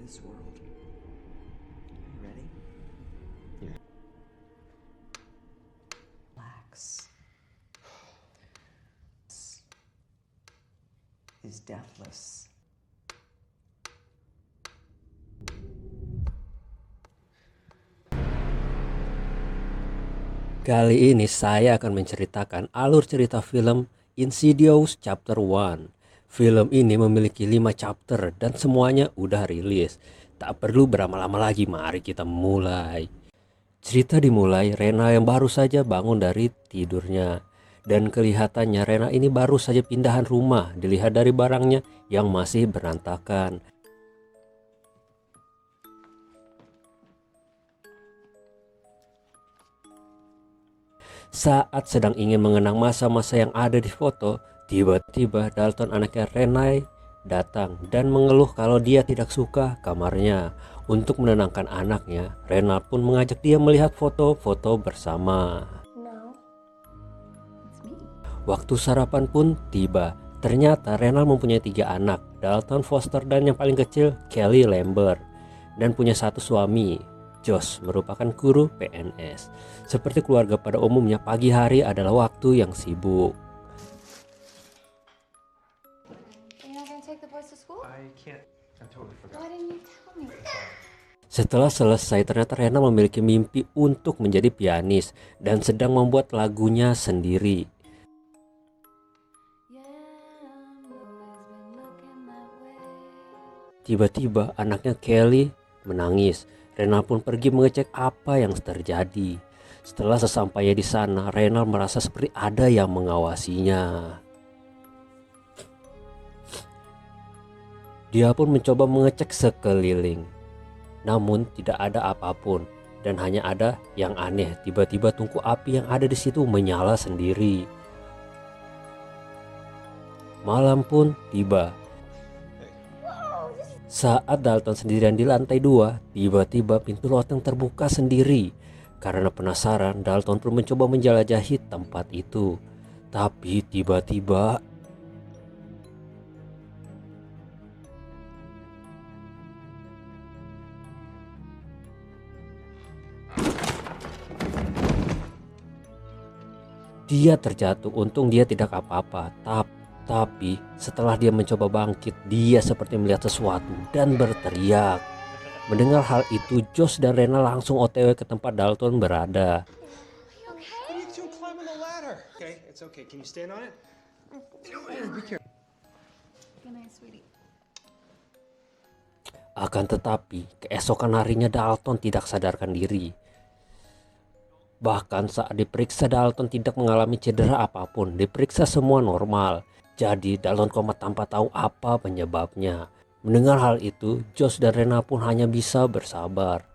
this world. Are you ready? Yeah. Relax. Is deathless. Kali ini saya akan menceritakan alur cerita film Insidious Chapter 1. Film ini memiliki 5 chapter dan semuanya udah rilis. Tak perlu berlama-lama lagi, mari kita mulai. Cerita dimulai Rena yang baru saja bangun dari tidurnya. Dan kelihatannya Rena ini baru saja pindahan rumah, dilihat dari barangnya yang masih berantakan. Saat sedang ingin mengenang masa-masa yang ada di foto, tiba-tiba Dalton anaknya Renai datang dan mengeluh kalau dia tidak suka kamarnya. Untuk menenangkan anaknya, Rena pun mengajak dia melihat foto-foto bersama. No, it's me. Waktu sarapan pun tiba. Ternyata Rena mempunyai 3 anak, Dalton, Foster, dan yang paling kecil Kelly Lambert. Dan punya satu suami, Josh, merupakan guru PNS. Seperti keluarga pada umumnya, pagi hari adalah waktu yang sibuk. You're not gonna take the boys to school? I can't. I totally forgot. Why didn't you tell me? Setelah selesai, ternyata Rena memiliki mimpi untuk menjadi pianis dan sedang membuat lagunya sendiri. Tiba-tiba anaknya Kelly menangis. Rena pun pergi mengecek apa yang terjadi. Setelah sesampainya di sana, Rena merasa seperti ada yang mengawasinya. Dia pun mencoba mengecek sekeliling. Namun tidak ada apapun dan hanya ada yang aneh. Tiba-tiba tungku api yang ada di situ menyala sendiri. Malam pun tiba. Saat Dalton sendirian di lantai 2, tiba-tiba pintu loteng terbuka sendiri. Karena penasaran, Dalton pun mencoba menjelajahi tempat itu. Tapi tiba-tiba dia terjatuh. Untung dia tidak apa-apa. Tapi setelah dia mencoba bangkit, dia seperti melihat sesuatu dan berteriak. Mendengar hal itu, Josh dan Rena langsung OTW ke tempat Dalton berada. You okay? What are you doing climbing the ladder? Okay, it's okay. Can you stand on it? Be careful. Good night, sweetie. Akan tetapi, keesokan harinya Dalton tidak sadarkan diri. Bahkan saat diperiksa, Dalton tidak mengalami cedera apapun. Diperiksa semua normal. Jadi Dalton koma tanpa tahu apa penyebabnya. Mendengar hal itu, Josh dan Rena pun hanya bisa bersabar.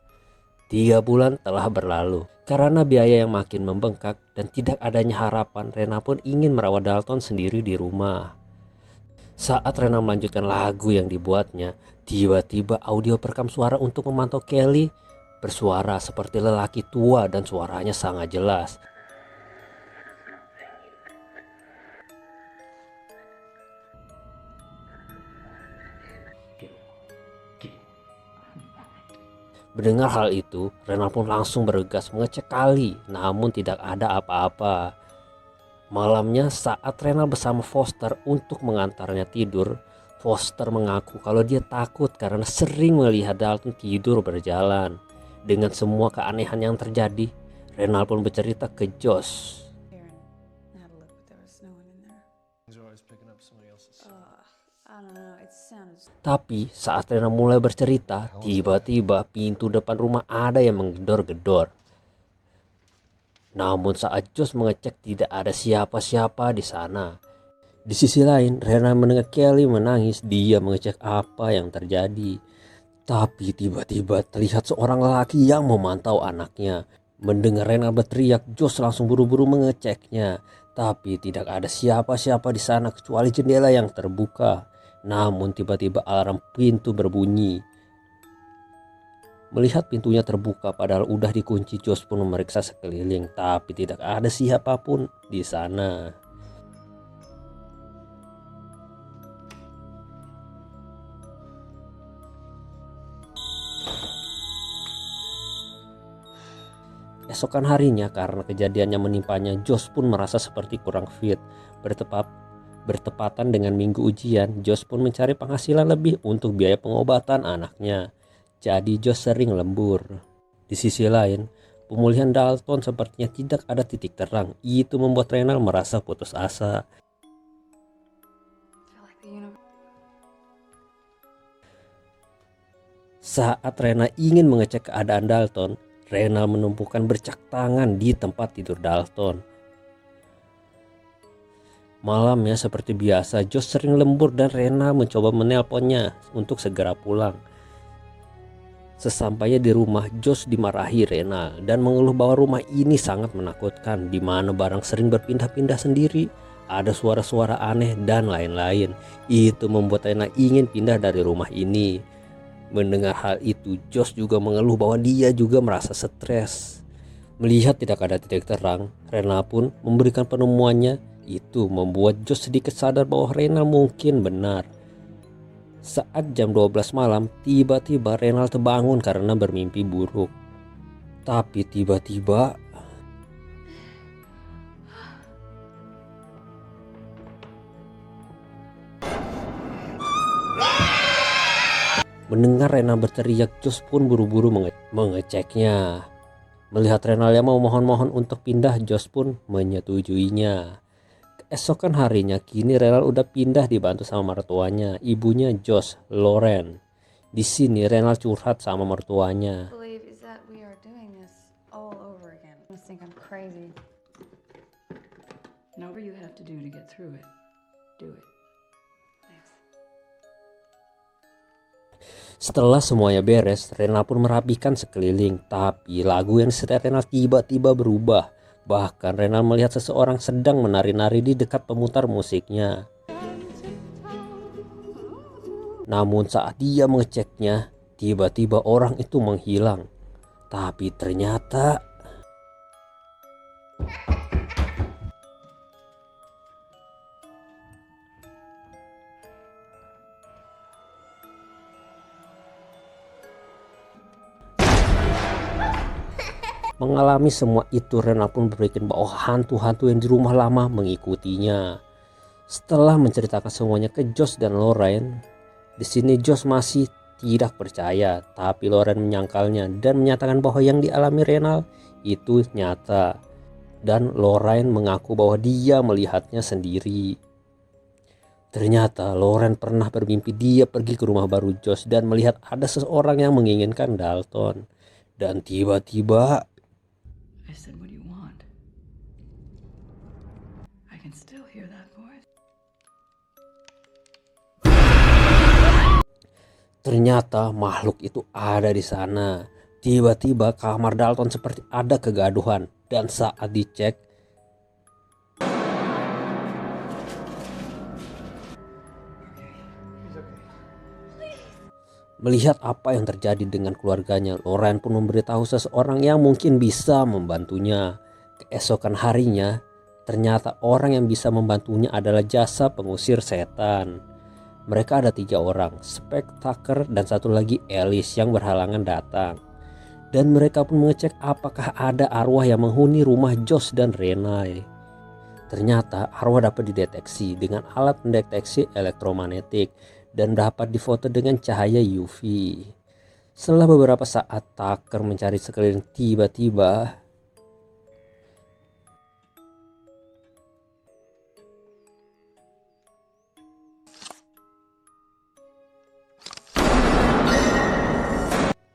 3 bulan telah berlalu. Karena biaya yang makin membengkak dan tidak adanya harapan, Rena pun ingin merawat Dalton sendiri di rumah. Saat Rena melanjutkan lagu yang dibuatnya, tiba-tiba audio perekam suara untuk memantau Kelly bersuara seperti lelaki tua dan suaranya sangat jelas. Mendengar hal itu, Rena pun langsung bergegas mengecek Kelly, namun tidak ada apa-apa. Malamnya saat Rena bersama Foster untuk mengantarnya tidur, Foster mengaku kalau dia takut karena sering melihat Dalton tidur berjalan. Dengan semua keanehan yang terjadi, Rena pun bercerita ke Josh. Had a look, but there was no one in there. He's always picking up somebody else's. I don't know. It sounds. Tapi saat Rena mulai bercerita, tiba-tiba pintu depan rumah ada yang menggedor-gedor. Namun saat Josh mengecek, tidak ada siapa-siapa di sana. Di sisi lain, Rena mendengar Kelly menangis. Dia mengecek apa yang terjadi. Tapi tiba-tiba terlihat seorang lelaki yang memantau anaknya. Mendengar Rena berteriak, Josh langsung buru-buru mengeceknya. Tapi tidak ada siapa-siapa di sana kecuali jendela yang terbuka. Namun tiba-tiba alarm pintu berbunyi. Melihat pintunya terbuka padahal udah dikunci, Josh pun memeriksa sekeliling. Tapi tidak ada siapapun di sana. Keesokan harinya karena kejadiannya menimpanya, Josh pun merasa seperti kurang fit. Bertepatan dengan minggu ujian, Josh pun mencari penghasilan lebih untuk biaya pengobatan anaknya. Jadi Josh sering lembur. Di sisi lain, pemulihan Dalton sepertinya tidak ada titik terang. Itu membuat Renal merasa putus asa. feel like the universe. Saat Rena ingin mengecek keadaan Dalton, Renal menumpukan bercak tangan di tempat tidur Dalton. Malamnya seperti biasa, Josh sering lembur dan Rena mencoba menelponnya untuk segera pulang. Sesampainya di rumah, Josh dimarahi Rena dan mengeluh bahwa rumah ini sangat menakutkan, di mana barang sering berpindah-pindah sendiri, ada suara-suara aneh dan lain-lain. Itu membuat Rena ingin pindah dari rumah ini. Mendengar hal itu, Josh juga mengeluh bahwa dia juga merasa stres. Melihat tidak ada titik terang, Rena pun memberikan penemuannya. Itu membuat Josh sedikit sadar bahwa Renal mungkin benar. Saat jam 12 malam, tiba-tiba Renal terbangun karena bermimpi buruk. Tapi tiba-tiba mendengar Renal berteriak, Josh pun buru-buru mengeceknya. Melihat Renal yang memohon-mohon untuk pindah, Josh pun menyetujuinya. Keesokan harinya, kini Renal udah pindah dibantu sama mertuanya, ibunya Josh, Lauren. Di sini Renal curhat sama mertuanya. Believe is that we are doing this all over again. I must think I'm crazy. Whatever you have to do to get through it, do it. Thanks. Setelah semuanya beres, Renal pun merapikan sekeliling. Tapi lagu yang disetel Renal tiba-tiba berubah. Bahkan Renal melihat seseorang sedang menari-nari di dekat pemutar musiknya. Namun saat dia mengeceknya, tiba-tiba orang itu menghilang. Tapi ternyata mengalami semua itu, Renal pun berpikir bahwa hantu-hantu yang di rumah lama mengikutinya. Setelah menceritakan semuanya ke Josh dan Lauren, di sini Josh masih tidak percaya, tapi Lauren menyangkalnya dan menyatakan bahwa yang dialami Renal itu nyata. Dan Lauren mengaku bahwa dia melihatnya sendiri. Ternyata Lauren pernah bermimpi dia pergi ke rumah baru Josh dan melihat ada seseorang yang menginginkan Dalton. Dan tiba-tiba I said, what do you want? I can still hear that voice. ternyata makhluk itu ada di sana. Tiba-tiba kamar Dalton seperti ada kegaduhan dan saat dicek, melihat apa yang terjadi dengan keluarganya, Lauren pun memberitahu seseorang yang mungkin bisa membantunya. Keesokan harinya, ternyata orang yang bisa membantunya adalah jasa pengusir setan. Mereka ada 3 orang, Spectator dan satu lagi Alice yang berhalangan datang. Dan mereka pun mengecek apakah ada arwah yang menghuni rumah Josh dan Renai. Ternyata arwah dapat dideteksi dengan alat pendeteksi elektromagnetik dan dapat difoto dengan cahaya UV. Setelah beberapa saat Tucker mencari sekeliling, tiba-tiba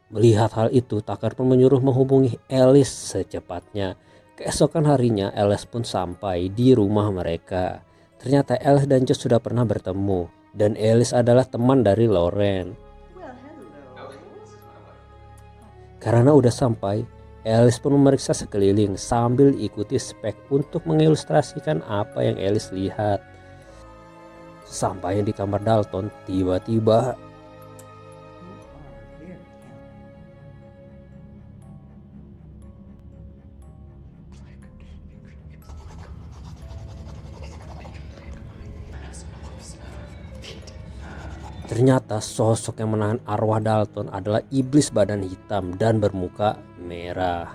melihat hal itu, Tucker pun menyuruh menghubungi Alice secepatnya. Keesokan harinya Alice pun sampai di rumah mereka. Ternyata Alice dan Josh sudah pernah bertemu. Dan Alice adalah teman dari Lauren. Karena udah sampai, Alice pun memeriksa sekeliling sambil ikuti spek untuk mengilustrasikan apa yang Alice lihat. Sampai di kamar Dalton, tiba-tiba ternyata sosok yang menahan arwah Dalton adalah iblis badan hitam dan bermuka merah.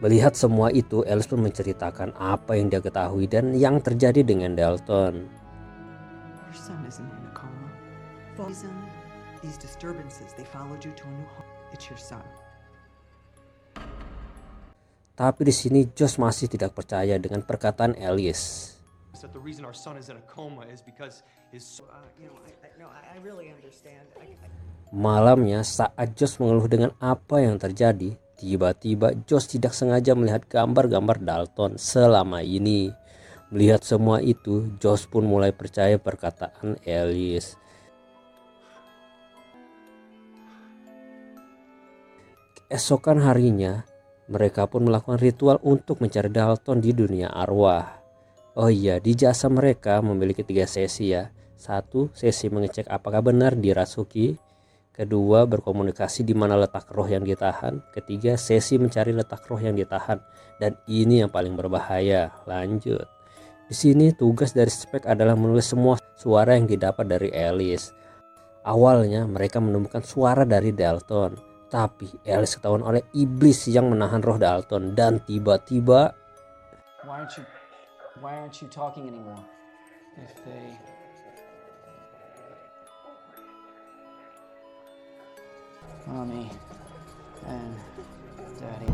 Melihat semua itu, Alice pun menceritakan apa yang dia ketahui dan yang terjadi dengan Dalton. Your son isn't in a coma. For reason, these disturbances, they followed you to a new home. It's your son. Tapi di sini Josh masih tidak percaya dengan perkataan Alice. That the reason our son is in a coma is because his I really understand. Malamnya saat Josh mengeluh dengan apa yang terjadi, tiba-tiba Josh tidak sengaja melihat gambar-gambar Dalton selama ini. Melihat semua itu, Josh pun mulai percaya perkataan Alice. Keesokan harinya, mereka pun melakukan ritual untuk mencari Dalton di dunia arwah. Oh iya, di jasa mereka memiliki 3 sesi ya. 1. Sesi mengecek apakah benar dirasuki. 2. Berkomunikasi di mana letak roh yang ditahan. 3. Sesi mencari letak roh yang ditahan. Dan ini yang paling berbahaya. Lanjut. Di sini tugas dari suspek adalah menulis semua suara yang didapat dari Alice. Awalnya mereka menemukan suara dari Dalton. Tapi Alice ketahuan oleh iblis yang menahan roh Dalton. Dan tiba-tiba Why aren't you talking anymore? If they... Mommy and Daddy.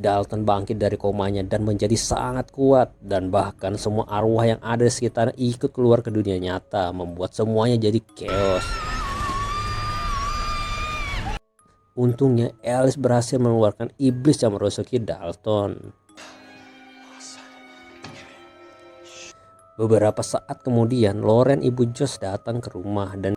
Dalton bangkit dari komanya dan menjadi sangat kuat, dan bahkan semua arwah yang ada di sekitarnya ikut keluar ke dunia nyata, membuat semuanya jadi chaos. Untungnya Alice berhasil mengeluarkan iblis yang merasuki Dalton. Beberapa saat kemudian, Lauren, ibu Josh, datang ke rumah dan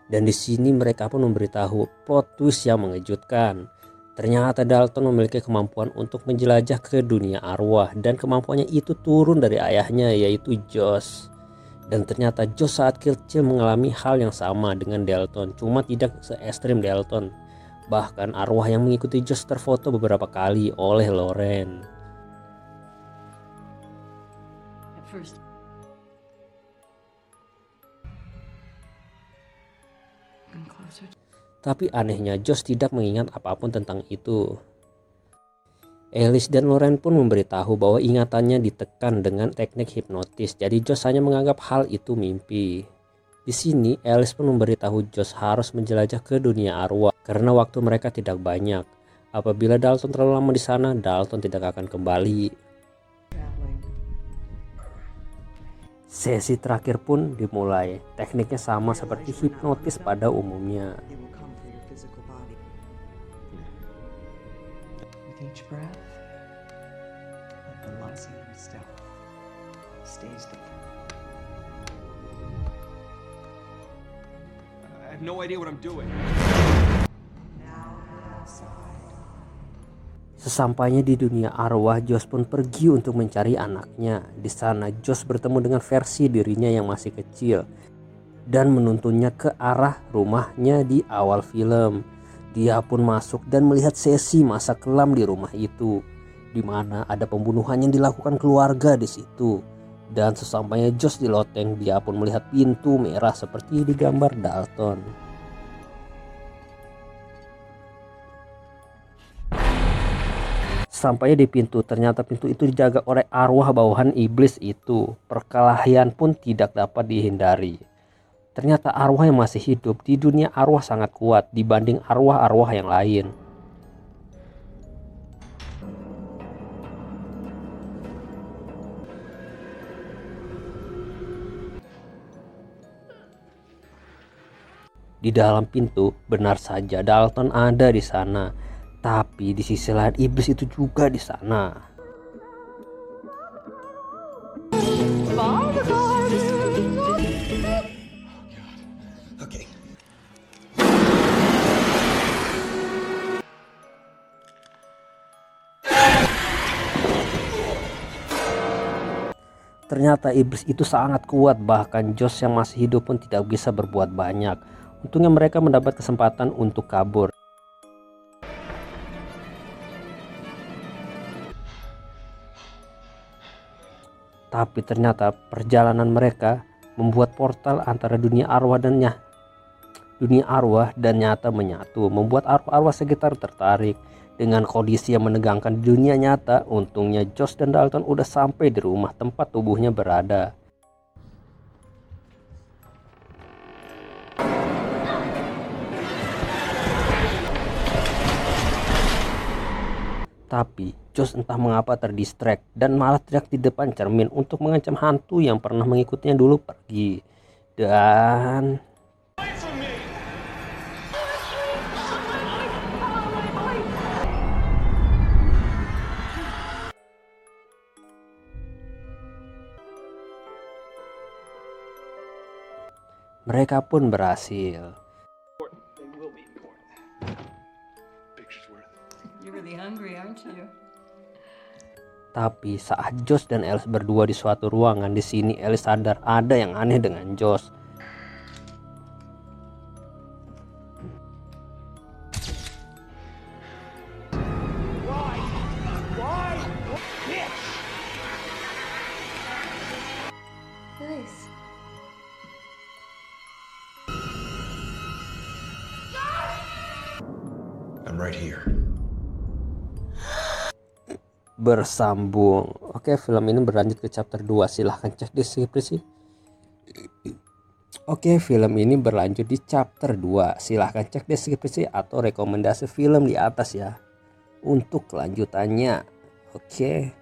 di sini mereka pun memberitahu plot twist yang mengejutkan. Ternyata Dalton memiliki kemampuan untuk menjelajah ke dunia arwah, dan kemampuannya itu turun dari ayahnya, yaitu Josh. Dan ternyata Josh saat kecil mengalami hal yang sama dengan Dalton, cuma tidak se ekstrim Dalton. Bahkan arwah yang mengikuti Josh terfoto beberapa kali oleh Lauren. At first, come closer. Tapi anehnya Josh tidak mengingat apapun tentang itu. Alice dan Lauren pun memberitahu bahwa ingatannya ditekan dengan teknik hipnotis, jadi Josh hanya menganggap hal itu mimpi. Di sini Alice pun memberitahu Josh harus menjelajah ke dunia arwah karena waktu mereka tidak banyak. Apabila Dalton terlalu lama di sana, Dalton tidak akan kembali. Sesi terakhir pun dimulai. Tekniknya sama seperti hipnotis pada umumnya. They will come for your physical body. With each breath, let the light sink in stealth. Stay still. I have no idea what I'm doing. Sesampainya di dunia arwah, Josh pun pergi untuk mencari anaknya. Di sana Josh bertemu dengan versi dirinya yang masih kecil dan menuntunnya ke arah rumahnya di awal film. Dia pun masuk dan melihat sesi masa kelam di rumah itu, di mana ada pembunuhan yang dilakukan keluarga di situ. Dan sesampainya Josh di loteng, dia pun melihat pintu merah seperti di gambar Dalton. Sampainya di pintu, ternyata pintu itu dijaga oleh arwah bawahan iblis itu. Perkelahian pun tidak dapat dihindari. Ternyata arwah yang masih hidup di dunia arwah sangat kuat dibanding arwah-arwah yang lain. Di dalam pintu, benar saja Dalton ada di sana. Tapi di sisi lain iblis itu juga di sana. Okay. Ternyata iblis itu sangat kuat, bahkan Josh yang masih hidup pun tidak bisa berbuat banyak. Untungnya mereka mendapat kesempatan untuk kabur. Tapi ternyata perjalanan mereka membuat portal antara dunia arwah dan nyata menyatu, membuat arwah-arwah sekitar tertarik. Dengan kondisi yang menegangkan di dunia nyata, untungnya Josh dan Dalton udah sampai di rumah tempat tubuhnya berada. Tapi Josh entah mengapa terdistract dan malah teriak di depan cermin untuk mengancam hantu yang pernah mengikutinya dulu pergi. Dan mereka pun berhasil. They will be important. Picture's worth it. You're really hungry, aren't you? Tapi saat Josh dan Alice berdua di suatu ruangan, di sini Alice sadar ada yang aneh dengan Josh. Police. I'm right here. Bersambung. Oke, film ini berlanjut ke chapter 2. Silahkan cek deskripsi. Oke, film ini berlanjut di chapter 2. Silahkan cek deskripsi atau rekomendasi film di atas ya untuk kelanjutannya. Oke.